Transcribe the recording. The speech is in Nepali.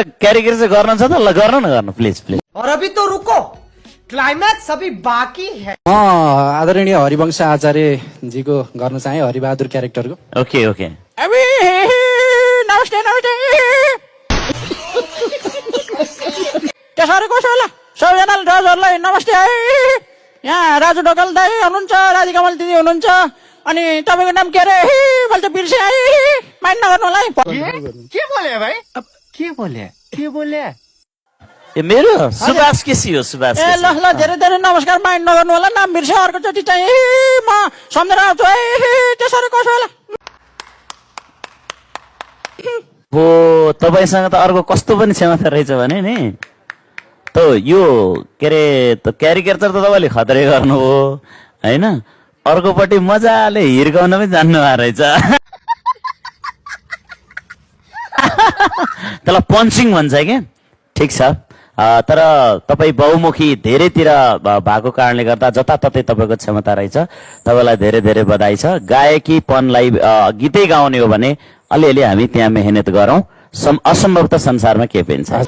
क्यारेक्टर चाहिँ गर्न छ त ल गर्न न गर्नु प्लिज प्लिज। और अभी तो रुको, क्लाइमैक्स अभी बाकी है। आदरणीय हरिवंश आचार्य जीको गर्न चाहे हरिबहादुर क्यारेक्टरको। ओके ओके नमस्ते नमस्ते त्यसरी कसो होला सबैजना राजुहरूलाई नमस्ते है। यहाँ राजु ढकाल दाई हुनुहुन्छ, राधिका दिदी हुनुहुन्छ, अनि तपाईँको नाम के अरे मैले त बिर्सेँ है, माइन्ड नगर्नु होला है। के बोले भाइ? के बोले? ए मेरो सुभाष केसी हो सुभाष ए ल ल धेरै धेरै नमस्कार, माइन्ड नगर्नु होला, नाम बिर्सेँ, अर्कोचोटि चाहिँ म सम्झेर आउँछु है। त्यसरी कसो होला? हो तपाईसँग त अर्को कस्तो पनि क्षमता रहेछ भने नि त यो के अरे त क्यारिकेचर त तपाईँले खतरे गर्नु हो होइन, अर्कोपट्टि मजाले हिर्काउन पनि जान्नु भएको रहेछ। त्यसलाई पन्चिङ भन्छ क्या। ठिक छ, तर तपाईँ बहुमुखी धेरैतिर भएको कारणले गर्दा जताततै तपाईँको क्षमता रहेछ, तपाईँलाई धेरै धेरै बधाई छ। गायकीपनलाई गीतै गाउने हो भने अलिअलि हामी त्यहाँ मेहनत गरौँ, असम्भव त संसारमा के पनि छ।